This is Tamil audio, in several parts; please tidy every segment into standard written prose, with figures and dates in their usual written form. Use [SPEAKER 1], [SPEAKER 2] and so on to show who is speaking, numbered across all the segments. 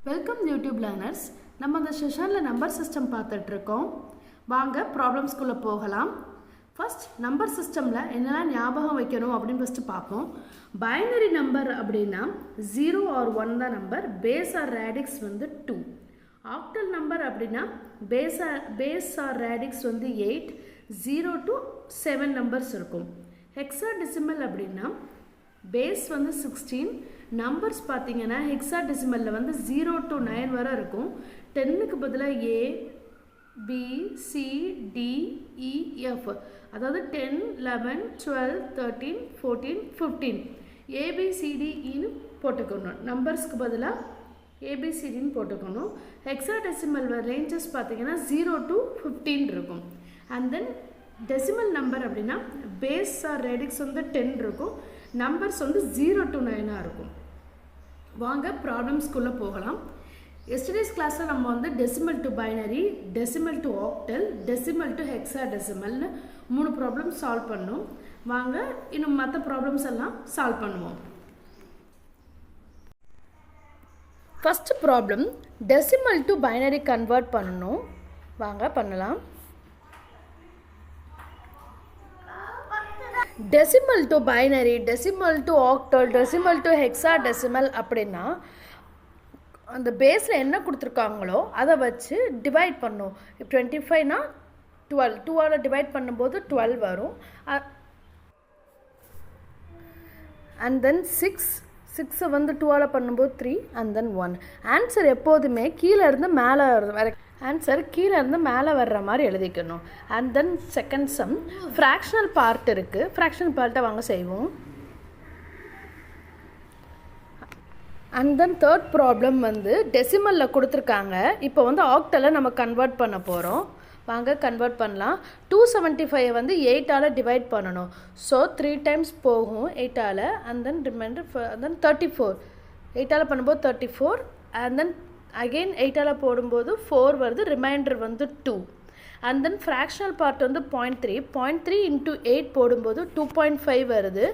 [SPEAKER 1] Welcome YouTube learners. நம்ம இந்த செஷனில் நம்பர் சிஸ்டம் பார்த்துட்ருக்கோம். வாங்க ப்ராப்ளம்ஸ்குள்ளே போகலாம். ஃபஸ்ட் நம்பர் சிஸ்டமில் என்னெல்லாம் ஞாபகம் வைக்கணும் அப்படின்னு ஃபஸ்ட்டு பார்ப்போம். பைனரி நம்பர் அப்படின்னா 0 or 1 தான் நம்பர். பேஸ் ஆர் ரேடிக்ஸ் வந்து 2. ஆக்டல் நம்பர் அப்படின்னா பேஸ் ஆர் ரேடிக்ஸ் வந்து 8. 0 to 7 நம்பர்ஸ் இருக்கும். ஹெக்ஸாடெசிமல் அப்படின்னா பேஸ் வந்து 16. நம்பர்ஸ் பார்த்தீங்கன்னா ஹெக்ஸாடெசிமலில் வந்து 0 to 9 வரை இருக்கும். 10க்கு பதிலாக A B C D E F, அதாவது 10 11 12 13 14 15 ABCDEன்னு போட்டுக்கணும். நம்பர்ஸ்க்கு பதிலாக ABCDன்னு போட்டுக்கணும். ஹெக்ஸாடெசிமல் ரேஞ்சஸ் பார்த்தீங்கன்னா 0 to 15 இருக்கும். அண்ட் தென் டெசிமல் நம்பர் அப்படின்னா பேஸ் ஆர் ரேடிக்ஸ் வந்து 10 இருக்கும். நம்பர்ஸ் வந்து 0 to 9 இருக்கும். வாங்க ப்ராப்ளம்ஸ்குள்ளே போகலாம். எஸ்டர்டேஸ் கிளாஸில் நம்ம வந்து decimal to binary, decimal to octal, decimal to ஹெக்ஸாடெசிமல்னு 3 ப்ராப்ளம் சால்வ் பண்ணோம். வாங்க இன்னும் மற்ற ப்ராப்ளம்ஸ் எல்லாம் சால்வ் பண்ணுவோம். First problem decimal to binary convert பண்ணணும். வாங்க பண்ணலாம். Decimal to binary, decimal to octal, decimal to hexadecimal அப்படின்னா அந்த பேஸில் என்ன கொடுத்துருக்காங்களோ அதை வச்சு டிவைட் பண்ணும். இப்போ 25னா 12, 2ஆல் டிவைட் பண்ணும்போது 12 வரும். அண்ட் தென் 6 வந்து 2ஆல் பண்ணும்போது 3 அண்ட் தென் 1. ஆன்சர் எப்போதுமே கீழே இருந்து மேலே வர வர்ற மாதிரி எழுதிக்கணும். And then second sum fractional part இருக்குது. ஃப்ராக்ஷனல் பார்ட்டை வாங்க செய்வோம். அண்ட் தென் தேர்ட் ப்ராப்ளம் வந்து டெசிமலில் கொடுத்துருக்காங்க. இப்போ வந்து ஆக்டலை நம்ம கன்வெர்ட் பண்ண போகிறோம். வாங்க கன்வெர்ட் பண்ணலாம். 275 வந்து 8ஆல் டிவைட் பண்ணணும். ஸோ 3 times போகும் 8ஆல். அண்ட் தென் ரிமைண்டர் தென் 34. 8ஆல் பண்ணும்போது 34. அண்ட் தென் அகெயின் 8ஆல் போடும்போது 4 வருது. ரிமைண்டர் வந்து 2. அண்ட் தென் ஃப்ராக்ஷனல் பார்ட் வந்து 0.3 into 8 போடும்போது 2.5 வருது.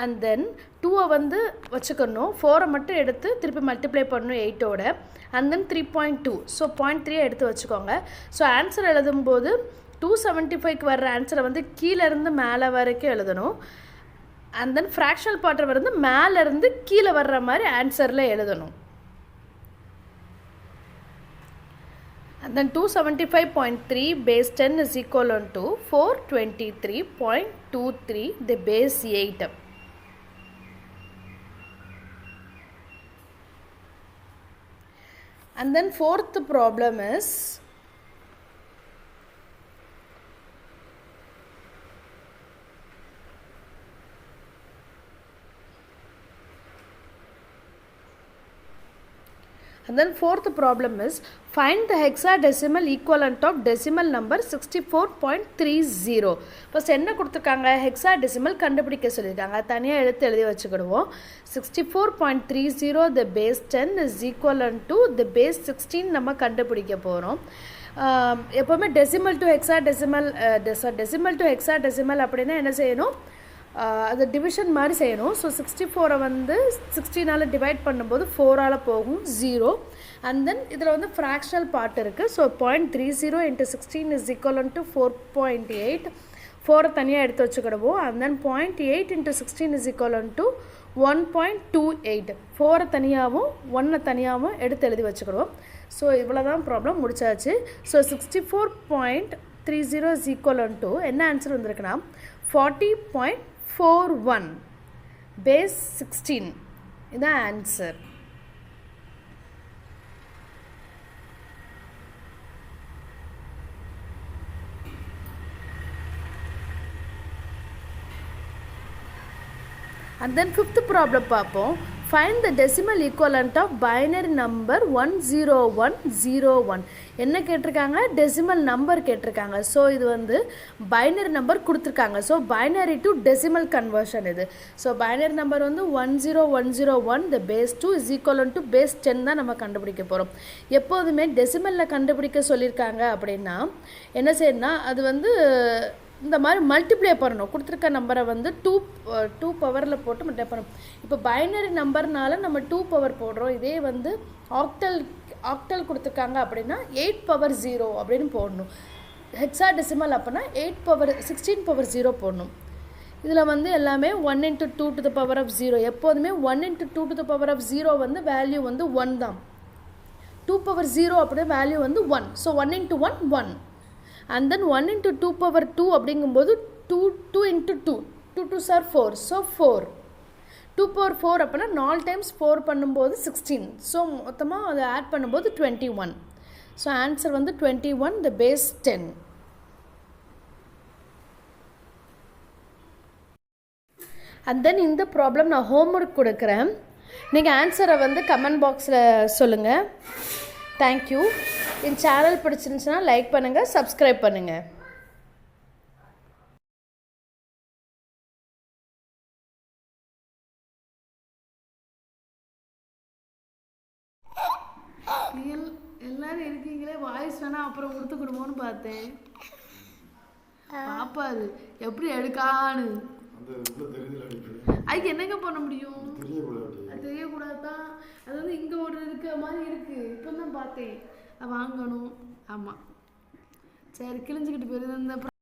[SPEAKER 1] அண்ட் தென் 2 வந்து வச்சுக்கணும். 4 மட்டும் எடுத்து திருப்பி மல்டிப்ளை பண்ணணும் 8ஓட. And then 3.2. ஸோ 0.3 எடுத்து வச்சுக்கோங்க. ஸோ ஆன்சர் எழுதும்போது 275க்கு வர்ற ஆன்சரை வந்து கீழேருந்து மேலே வரைக்கும் எழுதணும். அண்ட் தென் ஃப்ராக்ஷனல் பார்ட்டை வந்து மேலேருந்து கீழே வர்ற மாதிரி ஆன்சரில் எழுதணும். And then 275.3 base 10 is equal to 423.23 the base 8. And then fourth problem is find the hexadecimal equivalent of decimal number 64.30. First என்ன கொடுத்துருக்காங்க? ஹெக்ஸாடெசிமல் கண்டுபிடிக்க சொல்லியிருக்காங்க. தனியாக எழுதி வச்சுக்கிடுவோம். 64.30 the base 10 is equivalent to the base 16 நம்ம கண்டுபிடிக்க போகிறோம். எப்போவுமே டெசிமல் டு ஹெக்ஸாடெசிமல் அப்படின்னா என்ன செய்யணும்? அது டிவிஷன் மாதிரி செய்யணும். ஸோ 64 வந்து 16ஆல் டிவைட் பண்ணும்போது 4ஆல் போகும் 0. அண்ட் தென் இதில் வந்து ஃப்ராக்ஷனல் பார்ட் இருக்குது. So 0.30 into 16 is equal to 4.8. 4 தனியாக எடுத்து வச்சுக்கிடுவோம். And then 0.8 into 16 is equal to 1.28. 4 தனியாகவும் 1 தனியாகவும் எடுத்து எழுதி வச்சுக்கிடுவோம். ஸோ இவ்வளோ தான் ப்ராப்ளம் முடிச்சாச்சு. ஸோ 64.30 is equal to என்ன ஆன்சர் வந்திருக்குன்னா 40.41 base 16. இதான் answer. And then fifth problem பார்ப்போம். Find the decimal equivalent of binary number 10101. என்ன கேட்டிருக்காங்க? டெசிமல் நம்பர் கேட்டிருக்காங்க. ஸோ இது வந்து பைனரி நம்பர் கொடுத்துருக்காங்க. So binary to decimal conversion இது. ஸோ பைனரி நம்பர் வந்து 10101 the base 2 is equal to base 10 தான் நம்ம கண்டுபிடிக்க போகிறோம். எப்போதுமே டெசிமலில் கண்டுபிடிக்க சொல்லியிருக்காங்க அப்படின்னா என்ன செய்யணும்னா அது வந்து இந்த மாதிரி மல்டிப்ளை பண்ணணும். கொடுத்துருக்க நம்பரை வந்து டூ பவரில் போட்டு மல்டிப்ளை பண்ணணும். இப்போ பைனரி நம்பர்னால நம்ம 2 பவர் போடுறோம். இதே வந்து ஆக்டல் கொடுத்துருக்காங்க அப்படின்னா 8 பவர் 0 அப்படின்னு போடணும். ஹெக்ஸாடெசிமல் அப்படின்னா 16 பவர் 0 போடணும். இதில் வந்து எல்லாமே 1 × 2 to the power of 0. எப்போதுமே 1 × 2 to the power of 0 வந்து வேல்யூ வந்து 1 தான். 2 power 0 அப்படியே வேல்யூ வந்து 1. ஸோ 1 × 1 1. அண்ட் தென் 1 × 2 power 2 அப்படிங்கும்போது 2 × 2 2 2s are 4. ஸோ 4. 2 power 4 அப்படின்னா 4 times 4 பண்ணும்போது 16. ஸோ மொத்தமாக அதை ஆட் பண்ணும்போது 21. ஸோ ஆன்சர் வந்து 21 the base 10. அண்ட் தென் இந்த ப்ராப்ளம் நான் ஹோம்ஒர்க் கொடுக்குறேன். நீங்கள் ஆன்சரை வந்து கமெண்ட் பாக்ஸில் சொல்லுங்கள். தேங்க்யூ. என் சேனல் பிடிச்சிருந்துச்சுன்னா லைக் பண்ணுங்கள், சப்ஸ்கிரைப் பண்ணுங்கள். எல்லாரும் இருக்கீங்களே, வாய்ஸ் வேணால் அப்புறம் கொடுத்து கொடுமோன்னு பார்த்தேன். பாப்பாரு எப்படி எடுக்கான்னு. அதுக்கு என்னங்க பண்ண முடியும்? தெரியக்கூடாது தான். அது வந்து இங்கே ஒரு இருக்க மாதிரி இருக்குது. இப்போ தான் பார்த்தேன் வாங்கணும். ஆமாம், சரி கிழிஞ்சிக்கிட்டு போயிருந்தேன்.